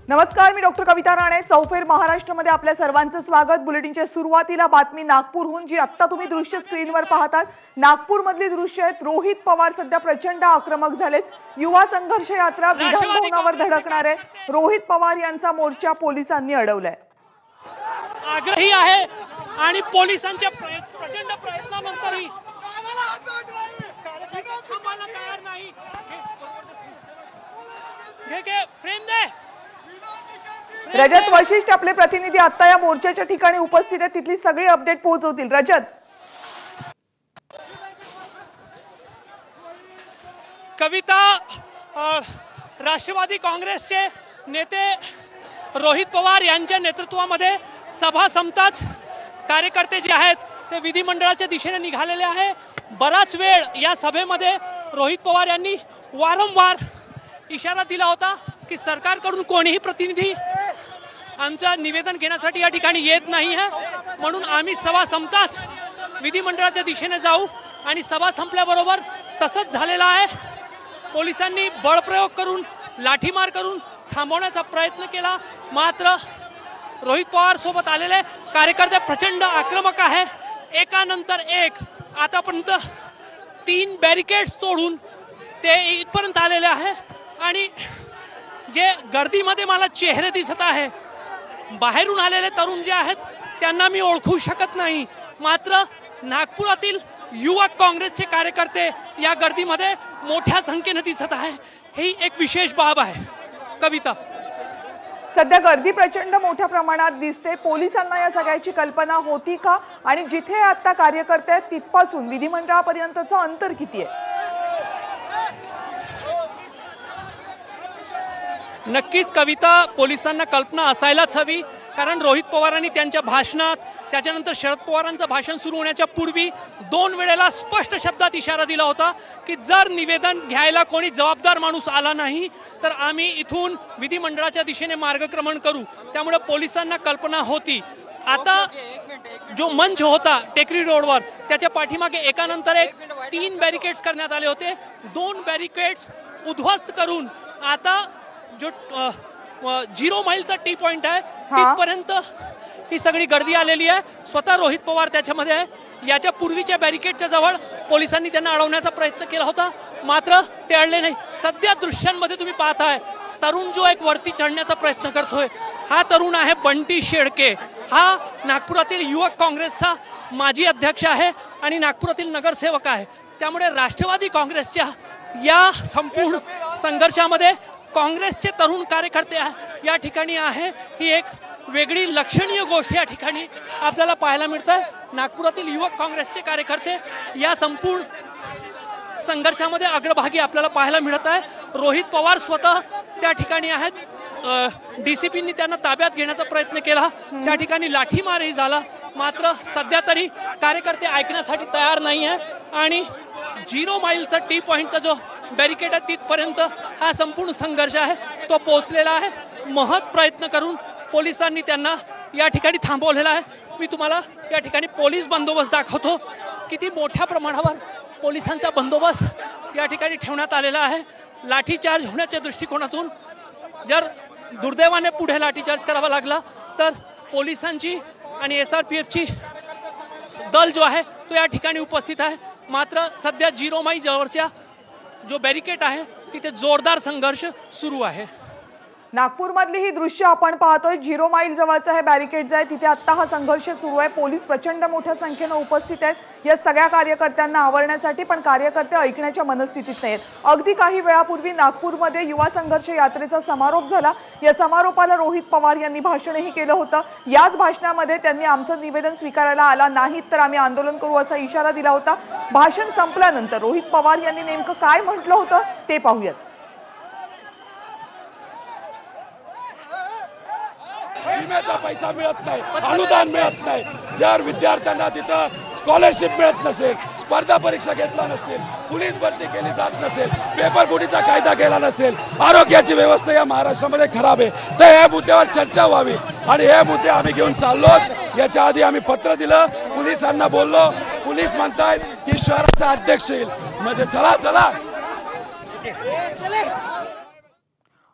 नमस्कार, मी डॉक्टर कविता राणे. चौफेर महाराष्ट्रामध्ये आपल्या सर्वांचं स्वागत. बुलेटिनच्या सुरुवातीला बातमी नागपूरहून, जी आता तुम्ही दृश्य स्क्रीनवर पाहतात. नागपूरमधली दृश्य आहेत. रोहित पवार सध्या प्रचंड आक्रमक झालेत. युवा संघर्ष यात्रा विधान भवनावर धडकणार आहे. रोहित पवार यांचा मोर्चा पोलिसांनी अडवलाय. आग्रही आहे आणि पोलिसांच्या प्रचंड प्रयत्नानंतरही थांबायला तयार नाही. फ्रेम दे. रजत वशिष्ठ आपले प्रतिनिधी आता या मोर्चाच्या ठिकाणी उपस्थित आहेत. तिथली सगळी अपडेट पोहोचवतील. रजत. कविता, राष्ट्रवादी काँग्रेसचे नेते रोहित पवार यांच्या नेतृत्वामध्ये सभा संपताच कार्यकर्ते जे आहेत ते विधिमंडळाच्या दिशेने निघालेले आहे. बराच वेळ या सभेमध्ये रोहित पवार यांनी वारंवार इशारा दिला होता की सरकारकडून कोणीही प्रतिनिधी आमचं निवेदन घेण्यासाठी या ठिकाणी येत नाही आहे, म्हणून आम्ही सभा संपताच विधिमंडळाच्या दिशेने जाऊ. आणि सभा संपल्याबरोबर तसंच झालेलं आहे. पोलिसांनी बळप्रयोग करून, लाठीमार करून थांबवण्याचा प्रयत्न केला, मात्र रोहित पवार सोबत आलेले कार्यकर्ते प्रचंड आक्रमक आहे. एकानंतर एक आतापर्यंत 3 बॅरिकेड्स तोडून ते इथपर्यंत आलेले आहे. आणि जे गर्दीमध्ये मला चेहरे दिसत आहे, बाहेरून आलेले तरुण जे आहेत त्यांना मी ओळखू शकत नाही, मात्र नागपुरातील युवक काँग्रेसचे कार्यकर्ते या गर्दीमध्ये मोठ्या संख्येने दिसत आहे. ही एक विशेष बाब आहे. कविता, सध्या गर्दी प्रचंड मोठ्या प्रमाणात दिसते. पोलिसांना या सगळ्याची कल्पना होती का? आणि जिथे आता कार्यकर्ते आहेत तिथपासून विधिमंडळापर्यंतचं अंतर किती आहे? नक्कीच कविता, पोलिसांना कल्पना असायलाच हवी, कारण रोहित पवारांनी त्यांच्या भाषणात, त्याच्यानंतर शरद पवारांचं भाषण सुरू होण्याच्या पूर्वी 2 वेळेला स्पष्ट शब्दात इशारा दिला होता की जर निवेदन घ्यायला कोणी जबाबदार माणूस आला नाही तर आम्ही इथून विधिमंडळाच्या दिशेने मार्गक्रमण करू. त्यामुळे पोलिसांना कल्पना होती. आता जो मंच होता टेकरी रोडवर, त्याच्या पाठीमागे एकानंतर एक 3 बॅरिकेड्स करण्यात आले होते. 2 बॅरिकेड्स उद्ध्वस्त करून आता जो 0 माईलचा टी पॉइंट आहे तिथपर्यंत ही सगळी गर्दी आलेली आहे. स्वतः रोहित पवार त्याच्यामध्ये आहे. याच्या पूर्वीच्या बॅरिकेडच्या जवळ पोलिसांनी त्यांना अडवण्याचा प्रयत्न केला होता, मात्र ते अडले नाही. सध्या दृश्यांमध्ये तुम्ही पाहताय तरुण जो एक वरती चढण्याचा प्रयत्न करतोय, हा तरुण आहे बंटी शेळके. हा नागपुरातील युवक काँग्रेसचा माजी अध्यक्ष आहे आणि नागपुरातील नगरसेवक आहे. त्यामुळे राष्ट्रवादी काँग्रेसच्या या संपूर्ण संघर्षामध्ये काँग्रेसचे तरुण कार्यकर्ते या ठिकाणी आहे. ही एक वेगळी लक्षणीय गोष्ट या ठिकाणी आपल्याला पाहायला मिळत आहे. नागपुरातील युवक काँग्रेसचे कार्यकर्ते या संपूर्ण संघर्षामध्ये अग्रभागी आपल्याला पाहायला मिळत आहे. रोहित पवार स्वतः त्या ठिकाणी आहेत. डीसीपींनी त्यांना ताब्यात घेण्याचा प्रयत्न केला, त्या ठिकाणी लाठीमारही झाला, मात्र सध्या तरी कार्यकर्ते ऐकण्यासाठी तयार नाही आहे. आणि 0 माईलचा टी पॉइंटचा जो बॅरिकेड आहे तिथपर्यंत हा संपूर्ण संघर्ष आहे तो पोहोचलेला आहे. महत् प्रयत्न करून पोलिसांनी त्यांना या ठिकाणी थांबवलेला आहे. मी तुम्हाला या ठिकाणी पोलीस बंदोबस्त दाखवतो. किती मोठ्या प्रमाणावर पोलिसांचा बंदोबस्त या ठिकाणी ठेवण्यात आलेला आहे. लाठीचार्ज होण्याच्या दृष्टिकोनातून जर दुर्दैवाने पुढे लाठीचार्ज करावा लागला तर पोलिसांची आणि SRPFची दल जो आहे तो या ठिकाणी उपस्थित आहे. मात्र सध्या 0 माईल जवळच्या जो बॅरिकेड आहे तिथे जोरदार संघर्ष सुरू आहे. नागपूरमधली ही दृश्य आपण पाहतोय. 0 माईल जवळचं हे बॅरिकेड आहे, तिथे आता हा संघर्ष सुरू आहे. पोलीस प्रचंड मोठ्या संख्येने उपस्थित आहेत या सगळ्या कार्यकर्त्यांना आवरण्यासाठी, पण कार्यकर्ते ऐकण्याच्या मनस्थितीत नाहीत. अगदी काही वेळापूर्वी नागपूरमध्ये युवा संघर्ष यात्रेचा समारोप झाला. या समारोपाला रोहित पवार यांनी भाषणही केलं होतं. याच भाषणामध्ये त्यांनी आमचं निवेदन स्वीकारायला आला नाहीत तर आम्ही आंदोलन करू असा इशारा दिला होता. भाषण संपल्यानंतर रोहित पवार यांनी नेमकं काय म्हटलं होतं ते पाहूयात. विम्याचा पैसा मिळत नाही, अनुदान मिळत नाही, जर विद्यार्थ्यांना तिथं स्कॉलरशिप मिळत नसेल, स्पर्धा परीक्षा घेतला नसेल, पोलीस भरती केली जात नसेल, पेपर फुटीचा कायदा केला नसेल, आरोग्याची व्यवस्था या महाराष्ट्रामध्ये खराब आहे, तर या मुद्द्यावर चर्चा व्हावी. आणि हे मुद्दे आम्ही घेऊन चाललो. याच्या आधी आम्ही पत्र दिलं, पोलिसांना बोललो. पोलीस म्हणतायत की शहराचा अध्यक्ष येईल. म्हणजे चला चला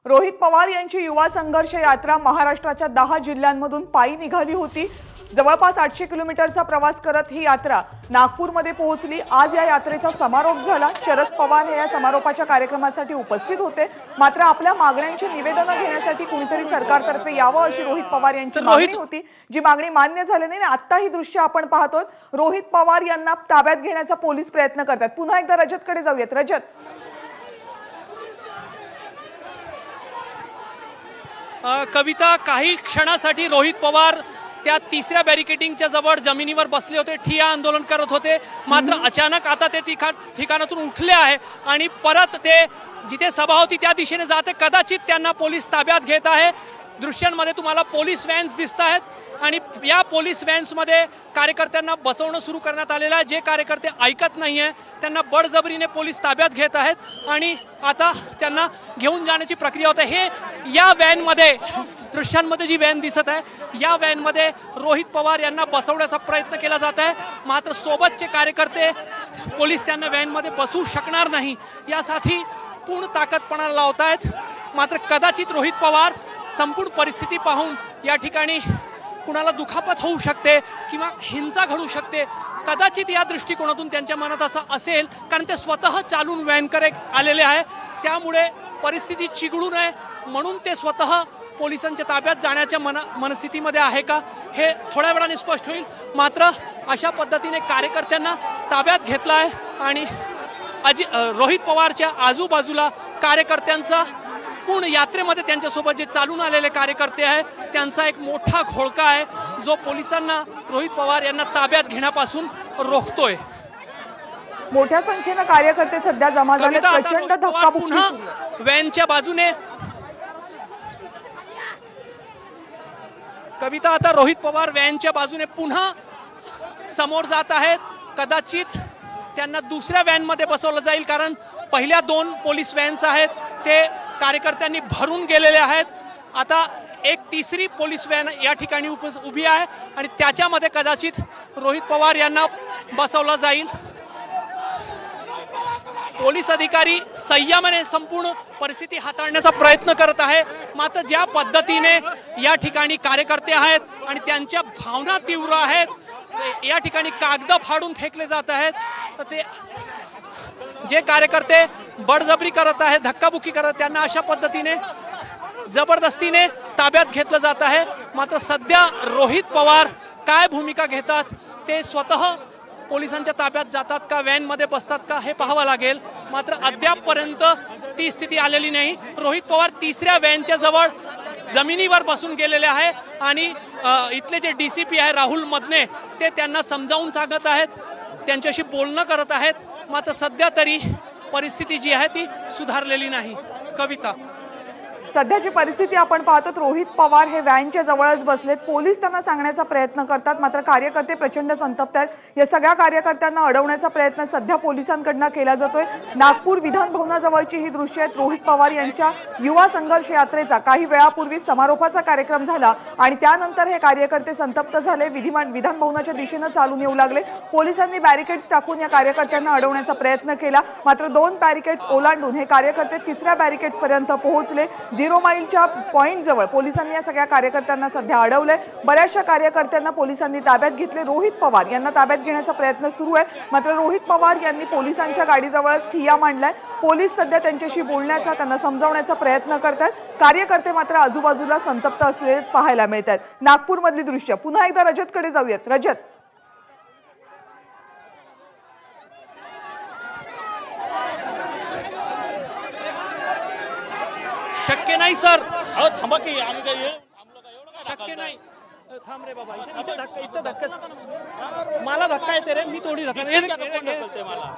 रोहित पवार यांची युवा संघर्ष यात्रा महाराष्ट्राच्या 10 जिल्ह्यांमधून पायी निघाली होती। जवळपास 800 किलोमीटरचा प्रवास करत ही यात्रा नागपूरमध्ये पोहोचली। आज या यात्रेचा समारोप झाला। शरद पवार हे या समारोपाच्या कार्यक्रमासाठी उपस्थित होते, मात्र आपल्या मागण्यांची निवेदनं घेण्यासाठी कुणीतरी सरकारतर्फे यावं अशी रोहित पवार यांची मागणी होती, जी मागणी मान्य झाली नाही। आता ही दृश्य आपण पाहतोय, रोहित पवार यांना ताब्यात घेण्याचा पोलीस प्रयत्न करतात। पुन्हा एकदा रजतकडे जाऊयात। रजत, कविता, काही क्षणासाठी रोहित पवार त्या तिसऱ्या बॅरिकेडिंगच्या जवळ जमिनीवर बसले होते, ठिय्या आंदोलन करत होते, मात्र अचानक आता ते ठिकाणातून उठले आहे आणि परत ते जिथे सभा होती त्या दिशेने जाते। कदाचित त्यांना पोलीस ताब्यात घेत आहे। दृश्यांमध्ये तुम्हाला पोलीस व्हॅन्स दिसत आहेत आणि या पोलीस व्हॅन्समध्ये कार्यकर्त्यांना बसवणं सुरू करण्यात आलेलं आहे। जे कार्यकर्ते ऐकत नाहीये त्यांना बळजबरीने पोलीस ताब्यात घेत आहेत आणि आता त्यांना घेऊन जाण्याची प्रक्रिया होते। हे या व्हॅनमध्ये, दृश्यांमध्ये जी व्हॅन दिसत आहे या व्हॅनमध्ये रोहित पवार यांना बसवण्याचा प्रयत्न केला जात आहे, मात्र सोबतचे कार्यकर्ते, पोलीस त्यांना व्हॅनमध्ये बसवू शकणार नाही यासाठी पूर्ण ताकदपणा लावत आहेत। मात्र कदाचित रोहित पवार संपूर्ण परिस्थिती पाहून या ठिकाणी कुणाला दुखापत होऊ शकते किंवा हिंसा घडू शकते, कदाचित या दृष्टिकोनातून त्यांच्या मनात असं असेल, कारण ते स्वतः चालून व्हॅनकडे आलेले आहे। त्यामुळे परिस्थिती चिघळू नये म्हणून ते स्वतः पोलिसांच्या ताब्यात जाण्याच्या मनस्थितीमध्ये आहे का हे थोड्या वेळाने स्पष्ट होईल। मात्र अशा पद्धतीने कार्यकर्त्यांना ताब्यात घेतला आहे आणि रोहित पवारच्या आजूबाजूला कार्यकर्त्यांचा पूर्ण यात्रेमध्ये त्यांच्यासोबत जे चालून आलेले कार्यकर्ते आहेत त्यांचा एक मोठा घोळका आहे, जो पोलिसांना रोहित पवार यांना ताब्यात घेण्यापासून रोखतोय। मोठ्या संख्येने कार्यकर्ते सध्या जमा झाले। प्रचंड धक्काबुक्की पुन्हा व्हॅनच्या बाजूने कविता, आता रोहित पवार व्हॅनच्या बाजूने पुन्हा समोर जात आहेत। कदाचित त्यांना दुसऱ्या व्हॅनमध्ये बसवलं जाईल, कारण पहिल्या 2 पोलीस व्हॅन्स आहेत ते कार्यकर्त्यांनी भरून गेलेले आहेत। आता एक तिसरी पोलीस व्हॅन या ठिकाणी उभी आहे आणि त्याच्यामध्ये कदाचित रोहित पवार यांना बसवलं जाईल। पोलीस अधिकारी संयमाने संपूर्ण परिस्थिती हाताळण्याचा प्रयत्न करत आहे, मात्र ज्या पद्धतीने या ठिकाणी कार्यकर्ते आहेत आणि त्यांच्या भावना तीव्र आहेत, या ठिकाणी कागद फाडून फेकले जात आहेत, तर ते जे कार्यकर्ते बळजबरी करत आहेत, धक्काबुक्की करत, त्यांना अशा पद्धतीने जबरदस्तीने ताब्यात घेतलं जात आहे। मात्र सध्या रोहित पवार काय भूमिका घेतात, ते स्वतः पोलिसांच्या ताब्यात जातात का, व्हॅनमध्ये बसतात का, हे पाहावं लागेल। मात्र अद्यापपर्यंत ती स्थिती आलेली नाही। रोहित पवार तिसऱ्या व्हॅनच्या जवळ जमिनीवर बसून गेलेले आहे आणि इथले जे डीसीपी आहे राहुल मदने ते त्यांना समजावून सांगत आहेत, त्यांच्याशी बोलणं करत आहेत, मात्र सध्या तरी परिस्थिती जी आहे ती सुधारलेली नाही। कविता, सध्याची परिस्थिती आपण पाहतो, रोहित पवार हे व्हॅनच्या जवळच बसलेत। पोलीस त्यांना सांगण्याचा प्रयत्न करतात, मात्र कार्यकर्ते प्रचंड संतप्त आहेत। या सगळ्या कार्यकर्त्यांना अडवण्याचा प्रयत्न सध्या पोलिसांकडून केला जातोय। नागपूर विधान भवनाजवळची ही दृश्य आहेत। रोहित पवार यांच्या युवा संघर्ष यात्रेचा काही वेळापूर्वी समारोपाचा कार्यक्रम झाला आणि त्यानंतर हे कार्यकर्ते संतप्त झाले, विधान भवनाच्या दिशेने चालून येऊ लागले। पोलिसांनी बॅरिकेड्स टाकून या कार्यकर्त्यांना अडवण्याचा प्रयत्न केला, मात्र 2 बॅरिकेड्स ओलांडून हे कार्यकर्ते तिसऱ्या बॅरिकेड्स पर्यंत पोहोचले। 0 माईलच्या पॉइंट जवळ पोलिसांनी या सगळ्या कार्यकर्त्यांना सध्या अडवलंय। बऱ्याचशा कार्यकर्त्यांना पोलिसांनी ताब्यात घेतले। रोहित पवार यांना ताब्यात घेण्याचा प्रयत्न सुरू आहे, मात्र रोहित पवार यांनी पोलिसांच्या गाडीजवळ ठिय्या मांडलाय। पोलीस सध्या त्यांच्याशी बोलण्याचा, त्यांना समजावण्याचा प्रयत्न करतात। कार्यकर्ते मात्र आजूबाजूला संतप्त असलेलेच पाहायला मिळतात। नागपूरमधली दृश्य पुन्हा एकदा रजतकडे जाऊयात। रजत, शक्य नाही सर, थांबा की आम्ही काय शक्य नाही। थांब रे बाबा, इथं धक्का, मला धक्का येते रे, मी थोडी धक्का मला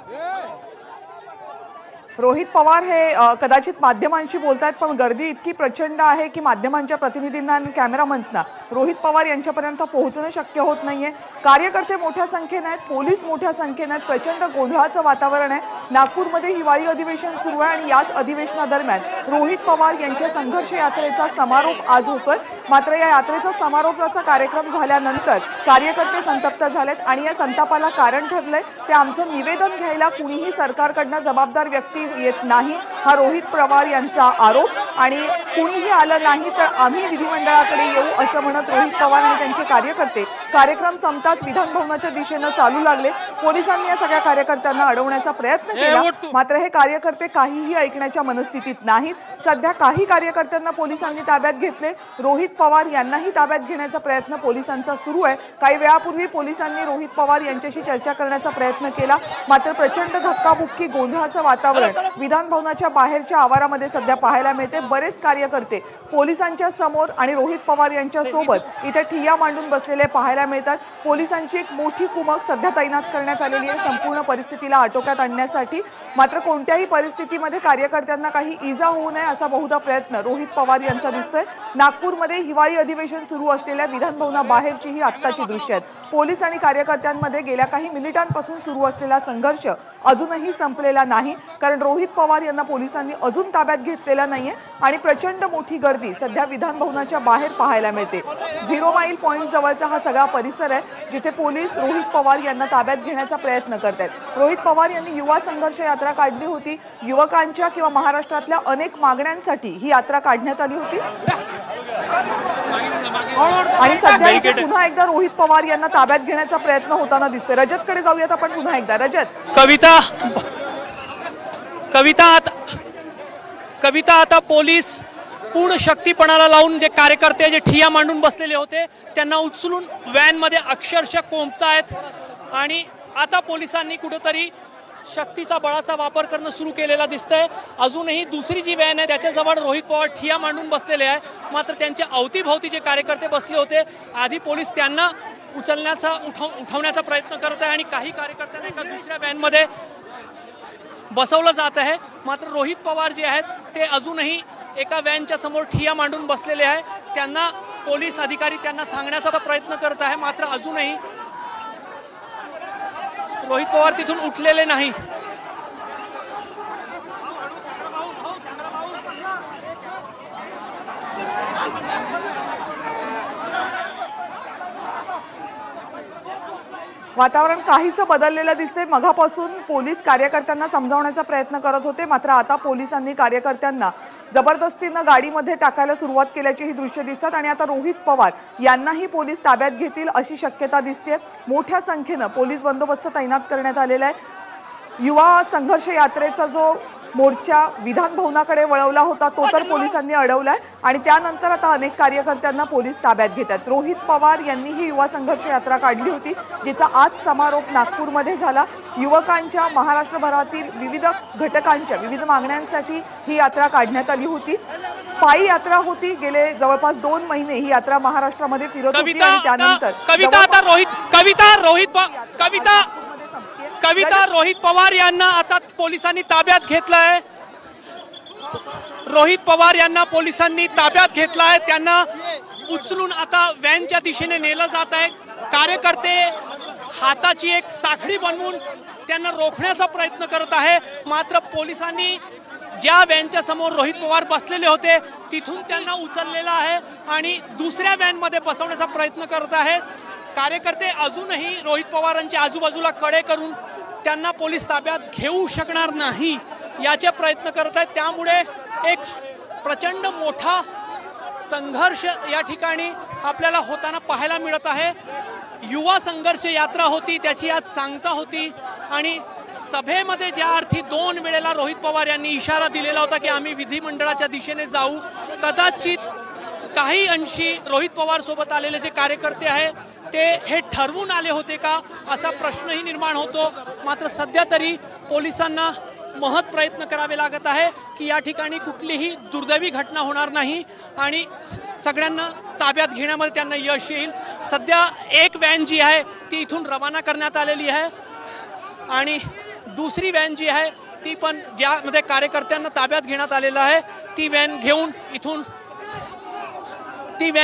रोहित पवार हे कदाचित माध्यमांशी बोलतायत, पण गर्दी इतकी प्रचंड आहे की माध्यमांच्या प्रतिनिधींना आणि कॅमेरामन्सना रोहित पवार यांच्यापर्यंत पोहोचणं शक्य होत नाहीये। कार्यकर्ते मोठ्या संख्येने आहेत, पोलीस मोठ्या संख्येने आहेत, प्रचंड गोंधळाचं वातावरण आहे। नागपूरमध्ये हिवाळी अधिवेशन सुरू आहे आणि याच अधिवेशनादरम्यान रोहित पवार यांच्या संघर्ष यात्रेचा समारोप आज होतोय। मात्र या यात्रेचा समारोपाचा कार्यक्रम झाल्यानंतर कार्यकर्ते संतप्त झालेत आणि या संतापाला कारण ठरलंय ते आमचं निवेदन घ्यायला कुणीही सरकारकडनं जबाबदार व्यक्ती येत नाही, हा रोहित पवार यांचा आरोप. आणि कुणीही आलं नाही तर आम्ही विधिमंडळाकडे येऊ असं म्हणत रोहित पवार आणि त्यांचे कार्यकर्ते कार्यक्रम संपताच विधान भवनाच्या दिशेनं चालू लागले. पोलिसांनी या सगळ्या कार्यकर्त्यांना अडवण्याचा प्रयत्न केला, मात्र हे कार्यकर्ते काहीही ऐकण्याच्या मनस्थितीत नाहीत. सध्या काही कार्यकर्त्यांना पोलिसांनी ताब्यात घेतले. रोहित पवार यांनाही ताब्यात घेण्याचा प्रयत्न पोलिसांचा सुरू आहे. काही वेळापूर्वी पोलिसांनी रोहित पवार यांच्याशी चर्चा करण्याचा प्रयत्न केला, मात्र प्रचंड धक्काबुक्की गोंधळाचं वातावरण विधान भवनाच्या बाहेरच्या आवारामध्ये सध्या पाहायला मिळते. बरेच कार्यकर्ते पोलिसांच्या समोर आणि रोहित पवार यांच्या सोबत इथे ठिय्या मांडून बसलेले पाहायला मिळतात. पोलिसांची एक मोठी कुमक सध्या तैनात करण्यात आलेली आहे संपूर्ण परिस्थितीला आटोक्यात आणण्यासाठी. मात्र कोणत्याही परिस्थितीमध्ये कार्यकर्त्यांना काही इजा होऊ नये असा बहुधा प्रयत्न रोहित पवार यांचा दिसतोय. नागपूरमध्ये हिवाळी अधिवेशन सुरू असलेल्या विधान भवनाबाहेरची ही आत्ताची दृश्य आहेत. पोलीस आणि कार्यकर्त्यांमध्ये गेल्या काही मिनिटांपासून सुरू असलेला संघर्ष अजूनही संपलेला नाही, कारण रोहित पवार यांना पोलिसांनी अजून ताब्यात घेतलेला नाहीये आणि प्रचंड मोठी गर्दी सध्या विधान भवनाच्या बाहेर पाहायला मिळते. 0 माईल पॉइंट जवळचा हा सगळा परिसर आहे जिथे पोलीस रोहित पवार यांना ताब्यात घेण्याचा प्रयत्न करतात. रोहित पवार यांनी युवा संघर्ष यात्रा काढली होती. युवकांच्या किंवा महाराष्ट्रातल्या अनेक मागण्यांसाठी ही यात्रा काढण्यात आली होती आणि सध्या इथे पुन्हा एकदा रोहित पवार यांना ताब्यात घेण्याचा प्रयत्न होताना दिसतोय. रजतकडे जाऊयात आपण पुन्हा एकदा. रजत, कविता आता पोलीस पूर्ण शक्तीपणाला लावून जे कार्यकर्ते जे ठिय्या मांडून बसलेले होते त्यांना उचलून व्हॅनमध्ये अक्षरशः कोंबतायत आणि आता पोलिसांनी कुठेतरी शक्तीचा बळाचा वापर करणं सुरू केलेला दिसतंय. अजूनही दुसरी जी व्हॅन आहे त्याच्याजवळ रोहित पवार ठिय्या मांडून बसलेले आहे, मात्र त्यांच्या अवतीभोवती जे कार्यकर्ते बसले होते आधी पोलीस त्यांना उठवण्याचा प्रयत्न करत आहे आणि काही कार्यकर्त्यांना एका दुसऱ्या व्हॅनमध्ये बसवलं जात आहे. मात्र रोहित पवार जे आहेत ते अजूनही एका व्हॅनच्या समोर ठिय्या मांडून बसलेले आहे. त्यांना पोलीस अधिकारी त्यांना सांगण्याचा प्रयत्न करत आहे, मात्र अजूनही रोहित पवार तिथून उठलेले नाही. वातावरण काहीसं बदललेलं दिसतंय. मघापासून पोलीस कार्यकर्त्यांना समजावण्याचा प्रयत्न करत होते, मात्र आता पोलिसांनी कार्यकर्त्यांना जबरदस्तीनं गाडीमध्ये टाकायला सुरुवात केल्याची ही दृश्य दिसतात आणि आता रोहित पवार यांनाही पोलीस ताब्यात घेतील अशी शक्यता दिसते. मोठ्या संख्येनं पोलीस बंदोबस्त तैनात करण्यात आलेला आहे. युवा संघर्ष यात्रेचा जो मोर्चा विधान भवनाकडे वळवला होता तो तर पोलिसांनी अडवलाय आणि त्यानंतर आता अनेक कार्यकर्त्यांना पोलीस ताब्यात घेतात. रोहित पवार यांनी ही युवा संघर्ष यात्रा काढली होती जिचा आज समारोप नागपूरमध्ये झाला. युवकांच्या महाराष्ट्रभरातील विविध घटकांच्या विविध मागण्यांसाठी ही यात्रा काढण्यात आली होती. पायी यात्रा होती. गेले जवळपास 2 महिने ही यात्रा महाराष्ट्रामध्ये फिरत होती आणि त्यानंतर कविता रोहित पवार यांना आता पोलिसांनी ताब्यात घेतलंय. रोहित पवार यांना पोलिसांनी ताब्यात घेतलाय. त्यांना उचलून आता व्हॅनच्या दिशेने नेलं जात आहे. कार्यकर्ते हाताची एक साखळी बनवून त्यांना रोखण्याचा प्रयत्न करत आहे, मात्र पोलिसांनी ज्या व्हॅनच्या समोर रोहित पवार बसलेले होते तिथून त्यांना उचललेलं आहे आणि दुसऱ्या व्हॅनमध्ये बसवण्याचा प्रयत्न करत आहेत. कार्यकर्ते अजूनही रोहित पवारांच्या आजूबाजूला कडे करून त्यांना पोलीस ताब्यात घेऊ शकणार नाही याचे प्रयत्न करत आहेत. त्यामुळे एक प्रचंड मोठा संघर्ष या ठिकाणी आपल्याला होताना पाहायला मिळत आहे. युवा संघर्ष यात्रा होती त्याची आज सांगता होती आणि सभेमध्ये ज्या अर्थी 2 वेळेला रोहित पवार यांनी इशारा दिलेला होता की आम्ही विधिमंडळाच्या दिशेने जाऊ, कदाचित काही अंशी रोहित पवार सोबत आलेले जे कार्यकर्ते आहेत ते हे ठरवून आले होते का असा प्रश्नही निर्माण होतो. मात्र सध्या तरी पोलिसांना महत् प्रयत्न करावे लागत आहे की या ठिकाणी कुठलीही दुर्दैवी घटना होणार नाही आणि सगळ्यांना ताब्यात घेण्यामध्ये त्यांना यश येईल. सध्या एक व्हॅन जी आहे ती इथून रवाना करण्यात आलेली आहे आणि दुसरी व्हॅन जी आहे ती पण ज्यामध्ये कार्यकर्त्यांना ताब्यात घेण्यात आलेलं आहे ती व्हॅन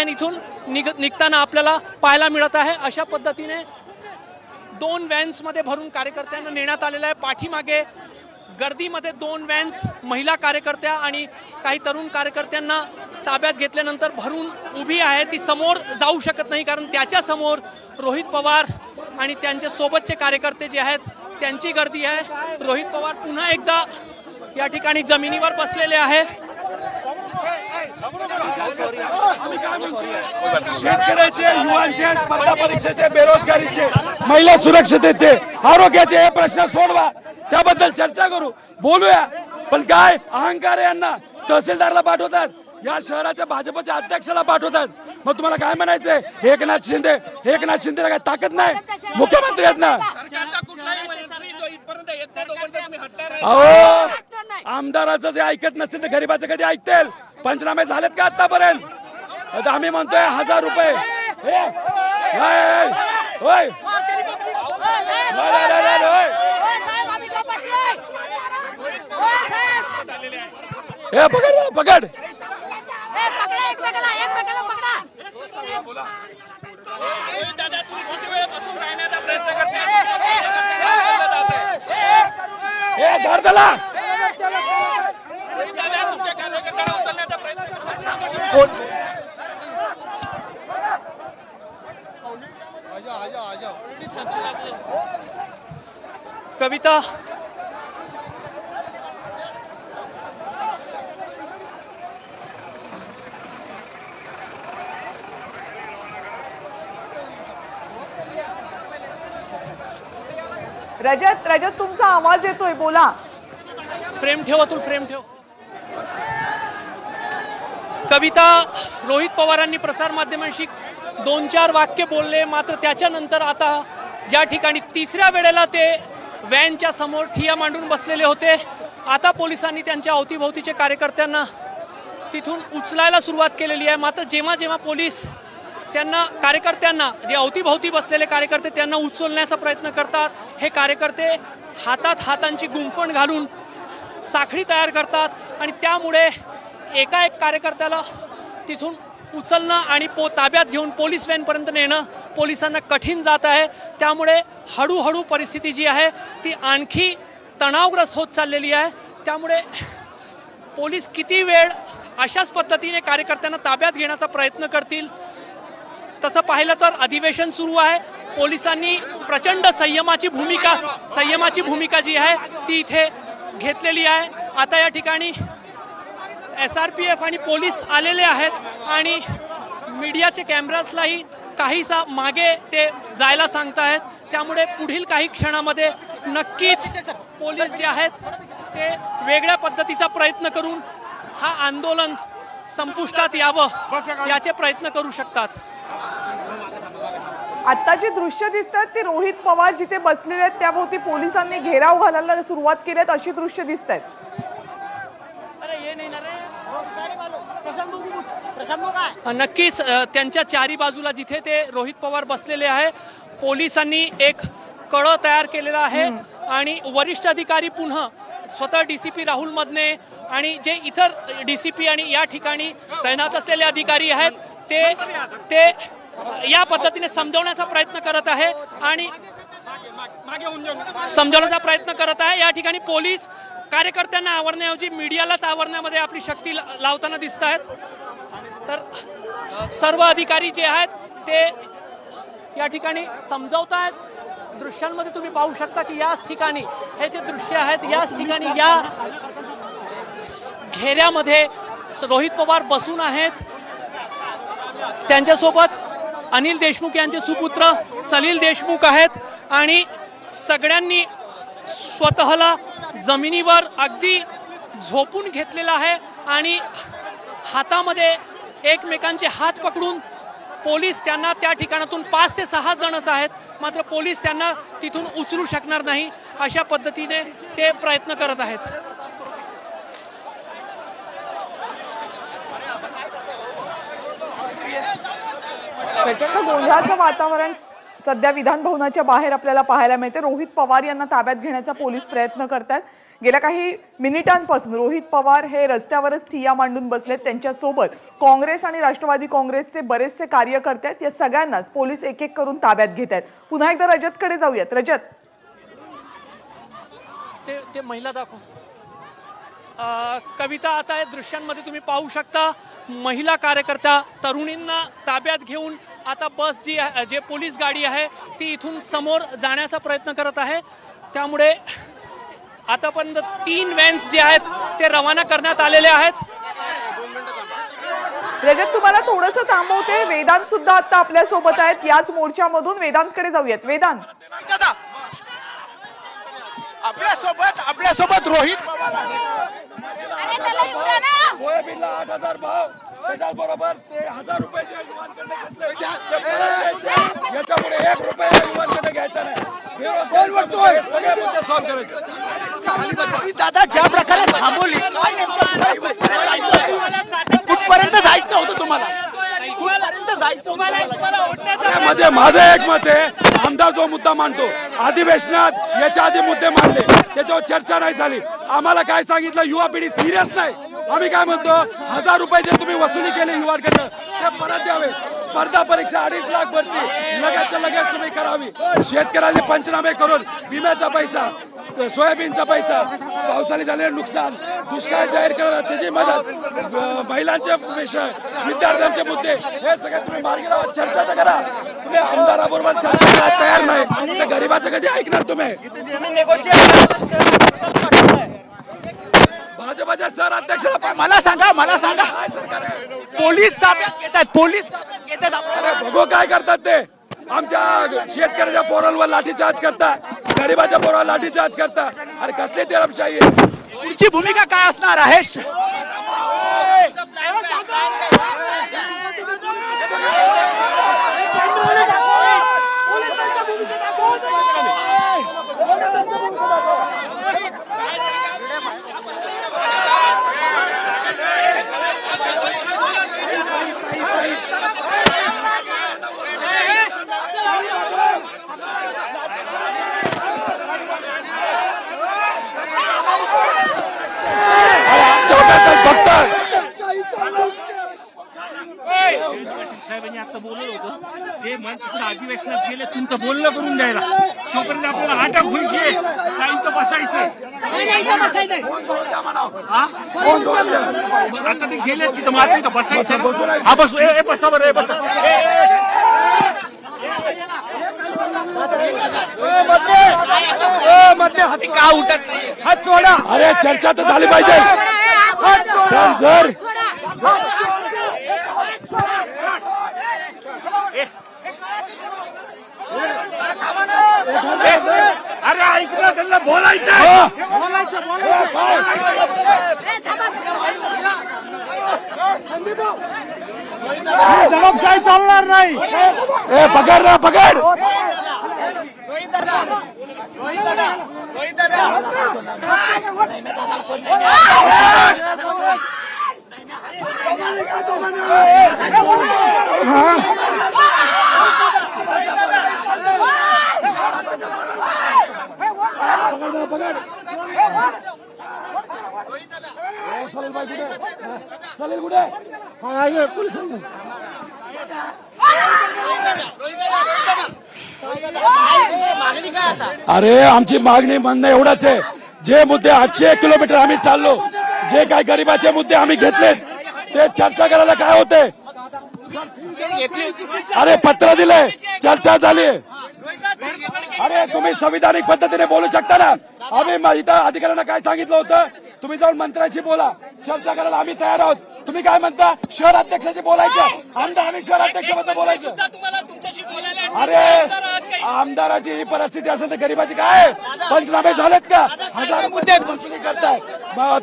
इथून निघताना आपल्याला पाहायला मिळत आहे. अशा पद्धतीने 2 व्हॅन्समध्ये भरून कार्यकर्त्यांना नेण्यात आलेलं आहे. पाठीमागे गर्दीमध्ये 2 व्हॅन्स महिला कार्यकर्त्या आणि काही तरुण कार्यकर्त्यांना ताब्यात घेतल्यानंतर भरून उभी आहे, ती समोर जाऊ शकत नाही कारण त्याच्या समोर रोहित पवार आणि त्यांच्या सोबतचे कार्यकर्ते जे आहेत त्यांची गर्दी आहे. रोहित पवार पुन्हा एकदा या ठिकाणी जमिनीवर बसलेले आहेत. शेतकऱ्याचे, युवांचे, स्पर्धा परीक्षेचे, बेरोजगारीचे, महिला सुरक्षतेचे, आरोग्याचे हे प्रश्न सोडवा, त्याबद्दल चर्चा करू, बोलूया. पण काय अहंकार आहे यांना. तहसीलदारला पाठवतात, या शहराच्या भाजपच्या अध्यक्षाला पाठवतात. मग तुम्हाला काय म्हणायचंय? एकनाथ शिंदेला काय ताकद नाही? मुख्यमंत्री आहेत ना. अहो, आमदाराचं जे ऐकत नसतील तर गरीबाचं कधी ऐकतील? पंचनामे झालेत का आतापर्यंत? आता आम्ही म्हणतोय 1000 रुपये. पकड. धरला. कविता, रजत तुमचा आवाज येतोय, बोला. फ्रेम ठेव, अतुल फ्रेम ठेव. कविता, रोहित पवारांनी प्रसारमाध्यमांशी 2-4 वाक्य बोलले, मात्र त्याच्यानंतर आता ज्या ठिकाणी तिसऱ्या वेळेला ते व्हॅनच्या समोर ठिय्या मांडून बसलेले होते, आता पोलिसांनी त्यांच्या अवतीभोवतीच्या कार्यकर्त्यांना तिथून उचलायला सुरुवात केलेली आहे. मात्र जेव्हा जेव्हा पोलीस त्यांना कार्यकर्त्यांना, जे अवतीभोवती बसलेले कार्यकर्ते त्यांना उचलण्याचा प्रयत्न करतात, हे कार्यकर्ते हातात हातांची गुंफण घालून साखळी तयार करतात आणि त्यामुळे एका एक कार्यकर्त्याला तिथून उचलणं आणि ताब्यात घेऊन पोलीस व्हॅनपर्यंत नेणं पोलिसांना कठीण जात आहे. त्यामुळे हळूहळू परिस्थिती जी आहे ती आणखी तणावग्रस्त होत चाललेली आहे. त्यामुळे पोलीस किती वेळ अशाच पद्धतीने कार्यकर्त्यांना ताब्यात घेण्याचा प्रयत्न करतील. तसं पाहिलं तर अधिवेशन सुरू आहे. पोलिसांनी प्रचंड संयमाची भूमिका जी आहे ती इथे घेतलेली आहे. आता या ठिकाणी SRPF आणि पोलीस आलेले आहेत आणि मीडियाचे कॅमेराजलाही काहीसा मागे ते जायला सांगतायत. त्यामुळे पुढील काही क्षणामध्ये नक्कीच पोलीस जे आहेत ते वेगळ्या पद्धतीचा प्रयत्न करून हा आंदोलन संपुष्टात यावं याचे प्रयत्न करू शकतात. आता जी दृश्य दिसतात ती रोहित पवार जिथे बसलेले आहेत त्याभोवती पोलिसांनी घेराव घालायला सुरुवात केली आहे, अशी दृश्य दिसत आहेत. नक्कीच त्यांच्या चारी बाजूला जिथे ते रोहित पवार बसलेले आहे, पोलिसांनी एक कळं तयार केलेला आहे आणि वरिष्ठ अधिकारी पुन्हा स्वतः DCP राहुल मदने आणि जे इतर DCP आणि या ठिकाणी तैनात असलेले अधिकारी आहेत ते या पद्धतीने समजवण्याचा प्रयत्न करत आहे आणि या ठिकाणी पोलीस कार्यकर्त्यांना आवरण्याऐवजी मीडियालाच आवरण्यामध्ये आपली शक्ती लावताना दिसत आहेत. तर सर्व अधिकारी जे आहेत ते या ठिकाणी समजवत आहेत. दृश्यांमध्ये तुम्ही पाहू शकता की याच ठिकाणी हे जे दृश्य आहेत, याच ठिकाणी या घेऱ्यामध्ये रोहित पवार बसून आहेत. त्यांच्यासोबत अनिल देशमुख यांचे सुपुत्र सलील देशमुख आहेत आणि सगळ्यांनी स्वतःला जमिनीवर अगदी झोपून घेतलेला आहे आणि हातामध्ये एकमेकांचे हात पकडून पोलीस त्यांना त्या ठिकाणातून 5 ते 6 जणच आहेत, मात्र पोलीस त्यांना तिथून उचलू शकणार नाही अशा पद्धतीने ते प्रयत्न करत आहेत. प्रचंड गोंधळाचं वातावरण सध्या विधान भवनाच्या बाहेर आपल्याला पाहायला मिळते. रोहित पवार यांना ताब्यात घेण्याचा पोलीस प्रयत्न करतात. गेल्या काही मिनिटांपासून रोहित पवार हे रस्त्यावरच ठिय्या मांडून बसलेत. त्यांच्यासोबत काँग्रेस आणि राष्ट्रवादी काँग्रेसचे बरेचसे कार्यकर्ते आहेत. या सगळ्यांनाच पोलीस एक एक करून ताब्यात घेत आहेत. पुन्हा एकदा रजतकडे जाऊयात. रजत, ते महिला दाखव. कविता आता या दृश्यांमध्ये तुम्ही पाहू शकता, महिला कार्यकर्त्या तरुणींना ताब्यात घेऊन आता बस जे पोलीस गाडी आहे ती इथून समोर जाण्याचा प्रयत्न करत आहे. त्यामुळे आतापर्यंत 3 व्हॅन्स जे आहेत ते रवाना करण्यात आलेले आहेत. रजत, तुम्हाला थोडंसं थांबवते. वेदांत सुद्धा आता आपल्या सोबत आहेत याच मोर्चामधून. वेदांतकडे जाऊयात. वेदांत, आपल्यासोबत रोहित पवार सोयाबीनला 8,000 भाव, त्याच्याबरोबर ते 1,000 रुपयाचे युवांकडे घेतले. याच्यामुळे 1 रुपया युवांकडे घ्यायचा नाही. सगळे मुद्दे सॉल्व्ह करायचे. दादा ज्या प्रकारे थांबवली, काय नेमकं कुठपर्यंत जायचं होतं तुम्हाला? कुठपर्यंत जायचं होतं? मध्ये माझं एक मत आहे, आमदार जो मुद्दा मांडतो अधिवेशनात याच्या आधी मुद्दे मांडले, त्याच्यावर चर्चा नाही झाली. आम्हाला काय सांगितलं, युवा पिढी सिरियस नाही. आम्ही काय म्हणतो, 1,000 रुपये जे तुम्ही वसुली केली युवांकडनं ते परत द्यावे. स्पर्धा परीक्षा 2.5 लाख भरती लगेचच्या लगेच तुम्ही करावी. शेतकऱ्यांनी पंचनामे करून विम्याचा पैसा, सोयाबीनचा पैसा, पावसाने झालेलं नुकसान, दुष्काळ जाहीर करा त्याची मदत, महिलांचे विषय, विद्यार्थ्यांचे मुद्दे, हे सगळे तुम्ही मार्गी लावा. चर्चा तर करा. तुम्ही आमदाराबरोबर चर्चा करायला तयार नाही तर गरीबाचं कधी ऐकणार तुम्ही? भाजपच्या शहर अध्यक्षाला मला सांगा काय सरकार आहे? पोलीस ताब्यात घेतात, पोलीस ताब्यात घेतात. अरे बघू काय करतात ते. आमच्या शेतकऱ्याच्या पोरांवर लाठीचार्ज करता, गरीबाच्या पोरावर लाठीचार्ज करता. अरे कसली दडपशाही आहे? पुढची भूमिका काय असणार आहे? साहेबांनी आता बोललं होतं ते मंच अधिवेशनात गेले, तुमचं बोलणं करून द्यायला. तोपर्यंत आपल्याला आटा खुर्ची जायचं बसायचं. आता ते गेले तिथं मात्र इथं बसायचं. हा बस, बसा बरं, बसा. का उठत नाही? हात सोडा. अरे चर्चा तर झाली पाहिजे. जर अरे ऐकलं, त्यांना बोलायचं. काय चालणार नाही. पकड ना, पकड. सलील कुठे? अरे आमची मागणी म्हणणं एवढंच आहे, जे मुद्दे 800 किलोमीटर आम्ही चाललो, जे काय गरिबाचे मुद्दे आम्ही घेतले ते चर्चा करायला काय होते? अरे पत्र दिले, चर्चा झाली. अरे तुम्ही संविधानिक पद्धतीने बोलू शकता ना. आम्ही इथं अधिकाऱ्यांना काय सांगितलं होतं, तुम्ही जाऊन मंत्र्यांशी बोला, चर्चा करायला आम्ही तयार आहोत. तुम्ही काय म्हणता, शहर अध्यक्षाशी बोलायचं, आमदार आणि शहर अध्यक्षाबद्दल बोलायचं. अरे आमदाराची ही परिस्थिती असेल तर गरीबाची काय? पंचनामे झालेत का? 1,000 मुद्दे वसुली करताय.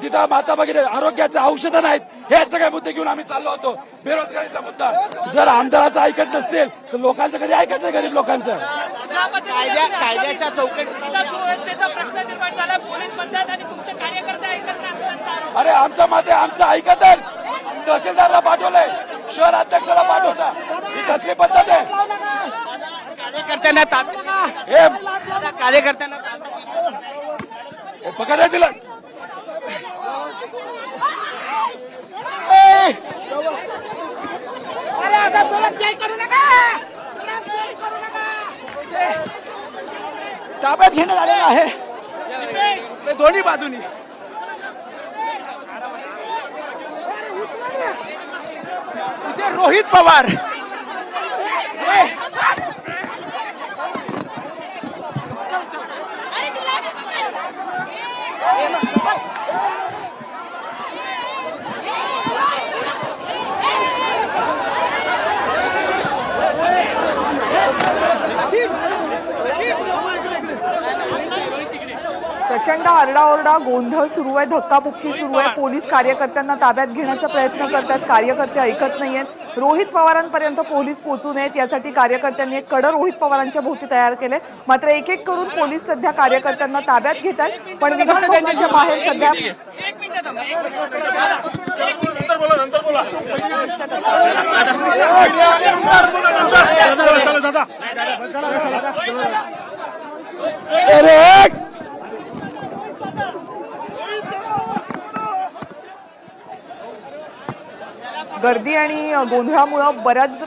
तिथं माता भगिनी आरोग्याचे औषधं नाहीत, हे सगळे मुद्दे घेऊन आम्ही चाललो होतो. बेरोजगारीचा मुद्दा. जर आमदाराचं ऐकत नसतील तर लोकांचं कधी ऐकायचं? गरीब लोकांचं. कायद्याच्या चौकटीचा प्रश्न निर्माण झाला. पोलीस म्हणतात आणि तुमचे कार्यकर्ते ऐकत नाही. अरे आमचं मत आहे, आमचं ऐकतात. तहसीलदारला पाठवलंय, शहर अध्यक्षाला पाठवता. ही कसली पद्धत आहे? कार्यकर्त्यांना पकडा दिलं. ताब्यात घेण्यात आलेलं आहे दोन्ही बाजूनी. रोहित पवार प्रचंड आरडाओरडा गोंधळ सुरू आहे, धक्काबुक्की सुरू आहे. पोलीस कार्यकर्त्यांना ताब्यात घेण्याचा प्रयत्न करतात, कार्यकर्ते ऐकत नाहीयेत. रोहित पवारांपर्यंत पोलीस पोहोचू नयेत यासाठी कार्यकर्त्यांनी एक कड रोहित पवारांच्या भोवती तयार केले. मात्र एक एक करून पोलीस सध्या कार्यकर्त्यांना ताब्यात घेत आहेत. पण विधान भवनाच्या बाहेर सध्या गर्दी आणि गोंधळामुळे बऱ्याच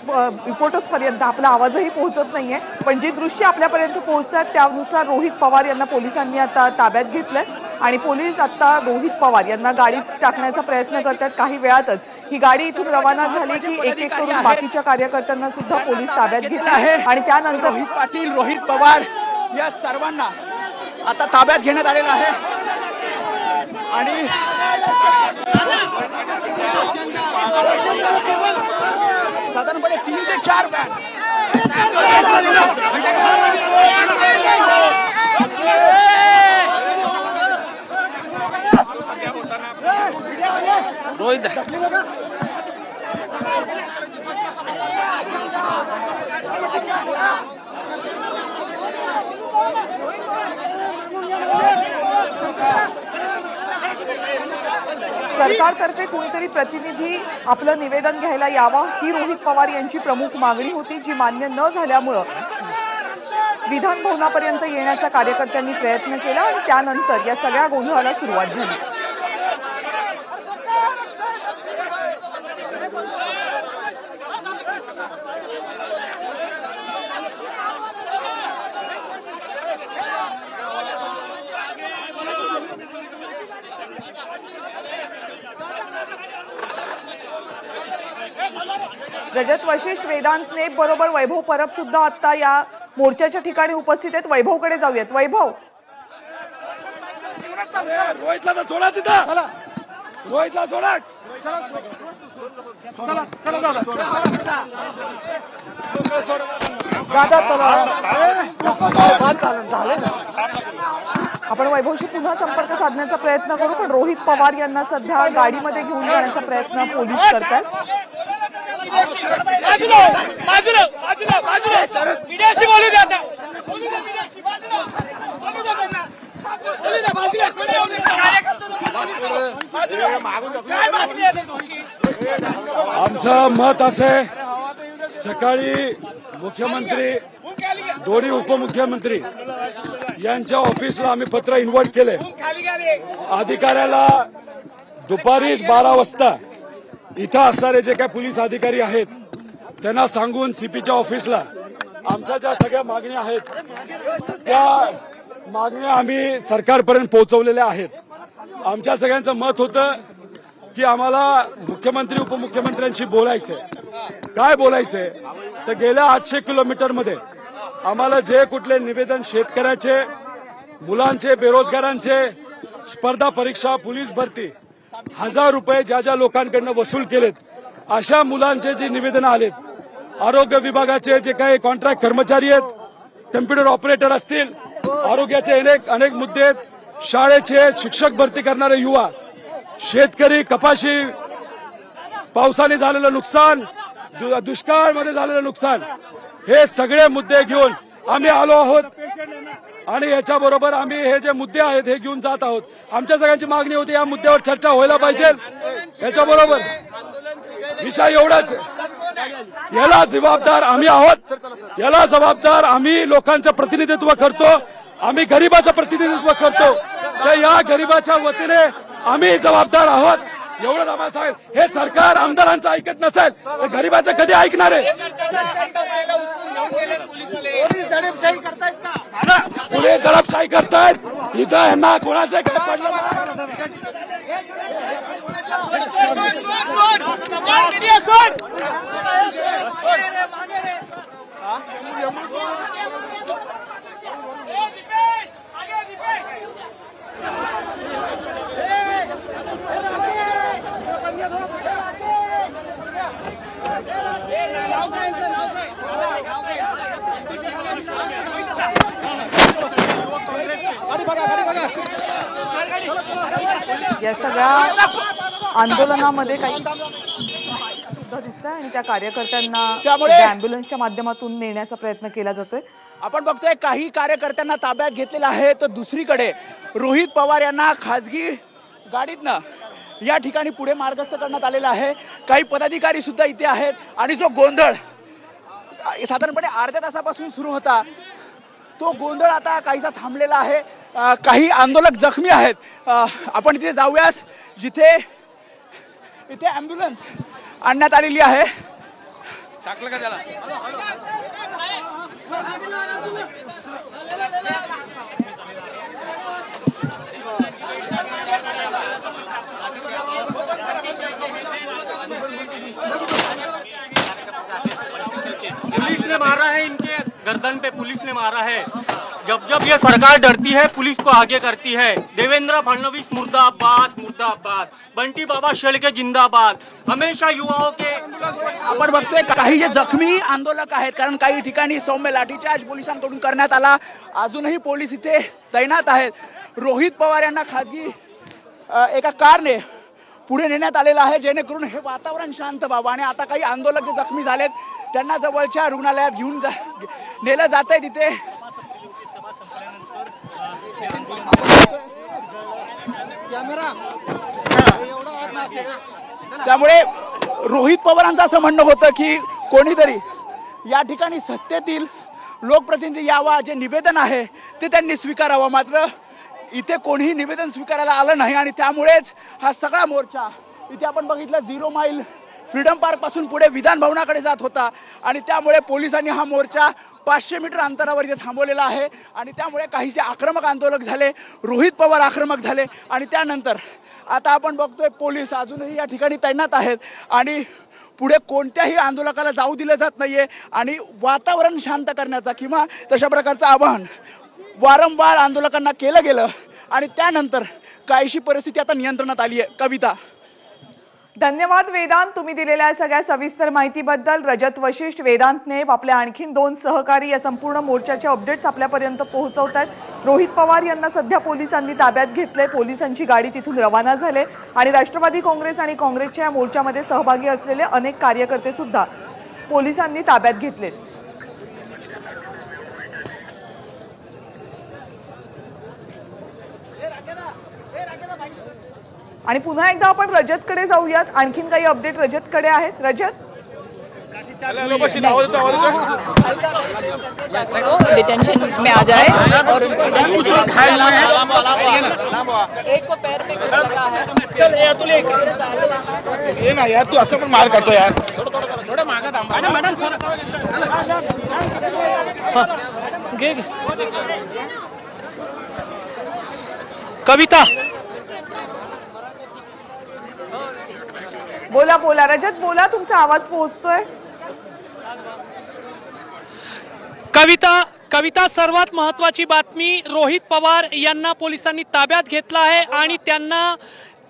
रिपोर्टर्स पर्यंत आपला आवाजही पोहोचत नाहीये. पण जी दृश्य आपल्यापर्यंत पोहोचतात त्यानुसार रोहित पवार यांना पोलिसांनी आता ताब्यात घेतलंय आणि पोलीस आता रोहित पवार यांना गाडीत टाकण्याचा प्रयत्न करतात. काही वेळातच ही गाडी इथून रवाना झाली की एक एक करून बाकीच्या कार्यकर्त्यांना सुद्धा पोलीस ताब्यात घेत आहेत आणि त्यानंतर रोहित पाटील, रोहित पवार या सर्वांना आता ताब्यात घेण्यात आलेलं आहे आणि साधारणपणे 3 ते 4 बॅग रोहित सरकारतर्फे कोणीतरी प्रतिनिधी आपलं निवेदन घ्यायला यावा ही रोहित पवार यांची प्रमुख मागणी होती, जी मान्य न झाल्यामुळं विधान भवनापर्यंत येण्याचा कार्यकर्त्यांनी प्रयत्न केला आणि त्यानंतर या सगळ्या गोंधळाला सुरुवात झाली. रजत वशिष्ठ, वेदांत स्नेप बरोबर वैभव परब सुद्धा आता या मोर्चाच्या ठिकाणी उपस्थित आहेत. वैभवकडे जाऊयात. वैभव, रोहितला तर सोडा तिथं, रोहितला सोडा. आपण वैभवशी पुन्हा संपर्क साधण्याचा प्रयत्न करू, पण रोहित पवार यांना सध्या गाडीमध्ये घेऊन जाण्याचा प्रयत्न पोलीस करतात. आमचं मत असे, सकाळी मुख्यमंत्री, दोन्ही उपमुख्यमंत्री यांच्या ऑफिसला आम्ही पत्र इन्व्हाइट केले. अधिकाऱ्याला दुपारीच 12 वाजता इथं असणारे जे काही पोलीस अधिकारी आहेत त्यांना सांगून सीपीच्या ऑफिसला आमच्या ज्या सगळ्या मागण्या आहेत त्या मागण्या आम्ही सरकारपर्यंत पोहोचवलेल्या आहेत. आमच्या सगळ्यांचं मत होतं की आम्हाला मुख्यमंत्री उपमुख्यमंत्र्यांशी बोलायचंय. काय बोलायचंय तर गेल्या 800 किलोमीटरमध्ये आम्हाला जे कुठले निवेदन शेतकऱ्याचे, मुलांचे, बेरोजगारांचे, स्पर्धा परीक्षा, पोलीस भरती 1000 रुपये ज्या ज्या लोकांकडनं वसूल केलेत अशा मुलांचे जे निवेदन आलेत, आरोग्य विभागाचे जे काही कॉन्ट्रॅक्ट कर्मचारी आहेत, कम्प्युटर ऑपरेटर असतील, आरोग्याचे अनेक मुद्दे आहेत, शाळेचे शिक्षक भरती करणारे युवा, शेतकरी, कपाशी, पावसाने झालेलं नुकसान, दुष्काळामध्ये झालेलं नुकसान, हे सगळे मुद्दे घेऊन आम्ही आलो आहोत आणि याच्याबरोबर आम्ही हे जे मुद्दे आहेत हे घेऊन जात आहोत. आमच्या सगळ्यांची मागणी होती या मुद्द्यावर चर्चा व्हायला पाहिजे. याच्याबरोबर विषय एवढाच, याला जबाबदार आम्ही आहोत, याला जबाबदार आम्ही लोकांचं प्रतिनिधित्व करतो, आम्ही गरिबाचं प्रतिनिधित्व करतो, तर या गरिबाच्या वतीने आम्ही जबाबदार आहोत. एवढंच आम्हाला सांगेल. हे सरकार आमदारांचं ऐकत नसेल तर गरिबाचं कधी ऐकणार आहे? पुढे दडपशाही करतायत. इथं यांना कोणाचं काय पडलं या सगळ्या आंदोलनामध्ये काही सुद्धा दिसत आहे आणि त्या कार्यकर्त्यांना त्यामुळे- अँब्युलन्सच्या माध्यमातून नेण्याचा प्रयत्न केला जातोय. आपण बघतोय काही कार्यकर्त्यांना ताब्यात घेतलेलं आहे, तर दुसरीकडे रोहित पवार यांना खासगी गाडीतनं या ठिकाणी पुढे मार्गस्थ करण्यात आलेलं आहे. काही पदाधिकारी सुद्धा इथे आहेत आणि जो गोंधळ साधारणपणे अर्ध्या तासापासून सुरू होता तो गोंधळ आता काहीसा थांबलेला आहे. काही आंदोलक जखमी आहेत. आपण इथे जाऊयात जिथे इथे अँब्युलन्स आणण्यात आलेली आहे. टाकलं का त्याला? पुलिस ने मारा है, इनके गर्दन पे पुलिस ने मारा है. जब जब ये सरकार डरती है पुलिस को आगे करती है. देवेंद्र फडणवीस मुर्दाबाद मुर्दाबाद. बंटी बाबा शेळके जिंदाबाद. हमेशा युवाओं के आपण बघतोय काही जे जखमी आंदोलक आहेत, कारण काही ठिकाणी सौम्य लाठीचार्ज पोलिसांकडून करण्यात आला. अजूनही पोलीस इथे तैनात आहेत. रोहित पवार यांना खासगी एका कारने पुढे नेण्यात आलेलं आहे जेणेकरून हे वातावरण शांत व्हावं. आणि आता काही आंदोलक जे जखमी झालेत त्यांना जवळच्या रुग्णालयात घेऊन नेलं जात आहे. तिथे त्यामुळे रोहित पवारांचं असं म्हणणं होतं की कोणीतरी या ठिकाणी सत्तेतील लोकप्रतिनिधी यावा, जे निवेदन आहे ते त्यांनी स्वीकारावं. मात्र इथे कोणीही निवेदन स्वीकारायला आलं नाही आणि त्यामुळेच हा सगळा मोर्चा इथे आपण बघितलं 0 माईल फ्रीडम पार्क पासून पुढे विधान भवनाकडे जात होता. आणि त्यामुळे पोलिसांनी हा मोर्चा 500 मीटर अंतरावर इथे थांबवलेला आहे. आणि त्यामुळे काहीसे आक्रमक आंदोलक झाले, रोहित पवार आक्रमक झाले. आणि त्यानंतर आता आपण बघतोय पोलीस अजूनही या ठिकाणी तैनात आहेत आणि पुढे कोणत्याही आंदोलकाला जाऊ दिलं जात नाहीये. आणि वातावरण शांत करण्याचा किंवा तशा प्रकारचं आवाहन वारंवार आंदोलकांना केलं गेलं आणि त्यानंतर काहीशी परिस्थिती आता नियंत्रणात आली आहे. कविता. धन्यवाद वेदांत, तुम्ही दिलेल्या सगळ्या सविस्तर माहितीबद्दल. रजत वशिष्ठ, वेदांत नेब, आपल्या आणखीन 2 सहकारी या संपूर्ण मोर्चाचे अपडेट्स आपल्यापर्यंत पोहोचवत आहेत. रोहित पवार यांना सध्या पोलिसांनी ताब्यात घेतले. पोलिसांची गाडी तिथून रवाना झाले आणि राष्ट्रवादी काँग्रेस आणि काँग्रेसच्या या मोर्चामध्ये सहभागी असलेले अनेक कार्यकर्ते सुद्धा पोलिसांनी ताब्यात घेतलेत. आणि पुन्हा एकदा आपण रजतकडे जाऊयात. आणखीन काही अपडेट रजतकडे आहेत. रजत, डिटेंशन में आ जाए और उनको एक को पैर पे कुछ लगा है. ये ना यार, तू असं पण मार करतो यार. थोडं मागं थांबा. मॅडम सर घे घे. कविता, बोला बोला. रजत बोला, तुमचा आवाज पोहोचतोय. कविता, सर्वात महत्वाची बातमी, रोहित पवार यांना पोलिसांनी ताब्यात घेतलं आहे आणि त्यांना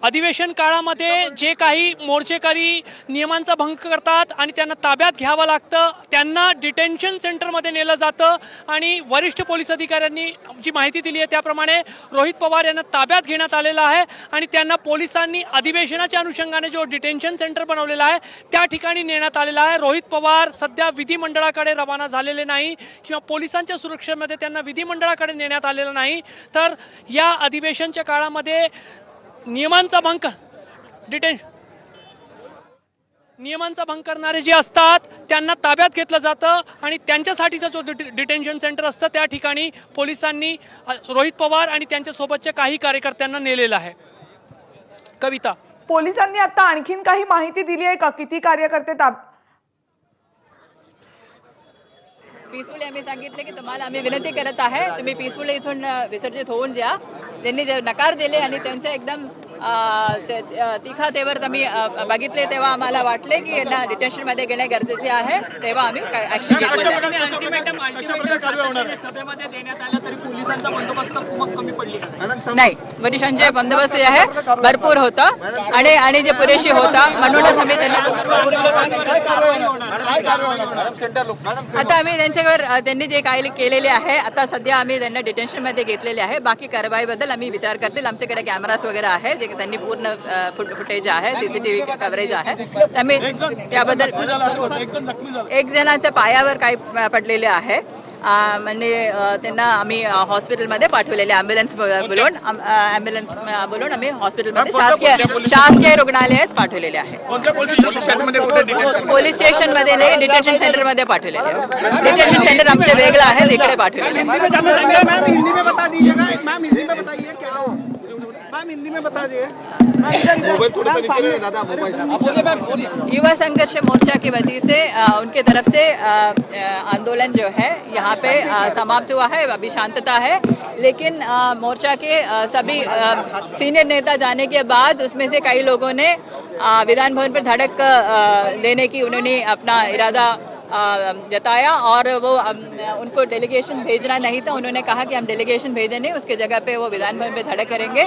अधिवेशन काळामध्ये जे काही मोर्चेकरी नियमांचा भंग करतात आणि त्यांना ताब्यात घ्यावं लागतं, त्यांना डिटेन्शन सेंटरमध्ये नेलं जातं. आणि वरिष्ठ पोलीस अधिकाऱ्यांनी जी माहिती दिली आहे त्याप्रमाणे रोहित पवार यांना ताब्यात घेण्यात आलेलं आहे आणि त्यांना पोलिसांनी अधिवेशनाच्या अनुषंगाने जो डिटेन्शन सेंटर बनवलेला आहे त्या ठिकाणी नेण्यात आलेला आहे. रोहित पवार सध्या विधिमंडळाकडे रवाना झालेले नाही किंवा पोलिसांच्या सुरक्षेमध्ये त्यांना विधिमंडळाकडे नेण्यात आलेलं नाही. तर या अधिवेशनच्या काळामध्ये नियमांचा भंग करणारे जे असतात त्यांना ताब्यात घेतलं जातं आणि त्यांच्यासाठीचं जो डिटेन्शन सेंटर असतं त्या ठिकाणी पोलिसांनी रोहित पवार आणि त्यांच्या सोबतच्या काही कार्यकर्त्यांना नेलेलं आहे. कविता, पोलिसांनी आता आणखीन काही माहिती दिली आहे का? किती कार्यकर्ते पीसफुली आम्ही सांगितले की तुम्हाला आम्ही विनंती करत आहे तुम्ही पीसफुली इथून विसर्जित होऊन जा. त्यांनी नकार दिले आणि त्यांचं एकदम तिखातेवर आम्ही बघितले तेव्हा आम्हाला वाटले की यांना डिटेन्शनमध्ये घेणे गरजेचे आहे, तेव्हा आम्ही ऍक्शन घेतली. सभेमध्ये देण्यात आलं तरी पोलिसांचा बंदोबस्त खूप कमी पडली का? नाही, पोलिसांचे बंदोबस्त जे आहे भरपूर होता आणि जे पुरेशी होता, म्हणूनच आम्ही त्यांना आता आम्ही त्यांच्यावर त्यांनी जे काही केलेले आहे, आता सध्या आम्ही त्यांना डिटेन्शनमध्ये घेतलेले आहे. बाकी कारवाईबद्दल आम्ही विचार करतील. आमच्याकडे कॅमेरास वगैरे आहे, जे त्यांनी पूर्ण फुटेज आहे, सीसीटीव्ही कव्हरेज आहे. आम्ही त्याबद्दल एक जणाच्या पायावर काही पडलेले आहे, म्हणजे त्यांना आम्ही हॉस्पिटलमध्ये पाठवलेले ॲम्ब्युलन्स बोलून आम्ही हॉस्पिटलमध्ये शासकीय रुग्णालयात पाठवलेले आहे. पोलीस स्टेशनमध्ये नाही, डिटेन्शन सेंटरमध्ये पाठवलेले आहे. डिटेन्शन सेंटर आमचं वेगळं आहे, तिकडे पाठवलेले आहे. युवा संघर्ष मोर्चा की वजह से उनके तरफ से आंदोलन जो है यहाँ पे समाप्त हुआ है. अभी शांतता है, लेकिन मोर्चा के सभी सीनियर नेता जाने के बाद उसमें से कई लोगों ने विधान भवन पर धड़क लेने की उन्होंने अपना इरादा जताया और वो उनको डेलीगेशन भेजना नहीं था. उन्होंने कहा कि हम डेलीगेशन भेजे नहीं, उसके जगह पे वो विधान भवन पे धड़क करेंगे,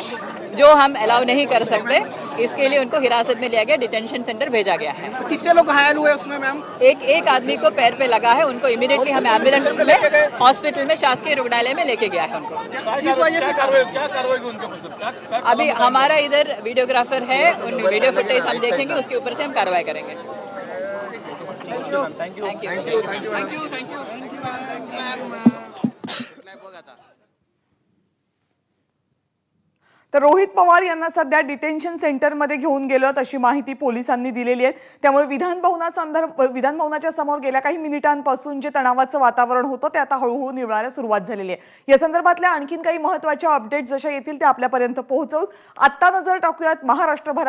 जो हम अलाउ नहीं कर सकते. इसके लिए उनको हिरासत में लिया गया, डिटेंशन सेंटर भेजा गया है. कितने लोग घायल हुए उसमें मैम? एक आदमी को पैर पे लगा है, उनको इमीडिएटली हम एम्बुलेंस में हॉस्पिटल में शासकीय रुग्णालय में लेके गया है उनको. अभी हमारा इधर वीडियोग्राफर है, उन वीडियो फुटेज हम देखेंगे, उसके ऊपर से हम कार्रवाई करेंगे. Thank you. तर रोहित पवार यांना सध्या डिटेन्शन सेंटरमध्ये घेऊन गेलं अशी माहिती पोलिसांनी दिलेली आहे. त्यामुळे विधान भवनाच्या समोर गेल्या काही मिनिटांपासून जे तणावाचं वातावरण होतं ते आता हळूहळू निवळायला सुरुवात झालेली आहे. या संदर्भातल्या आणखीन काही महत्त्वाच्या अपडेट्स जशा येतील ते आपल्यापर्यंत पोहोचवू. आत्ता नजर टाकूयात महाराष्ट्रभरात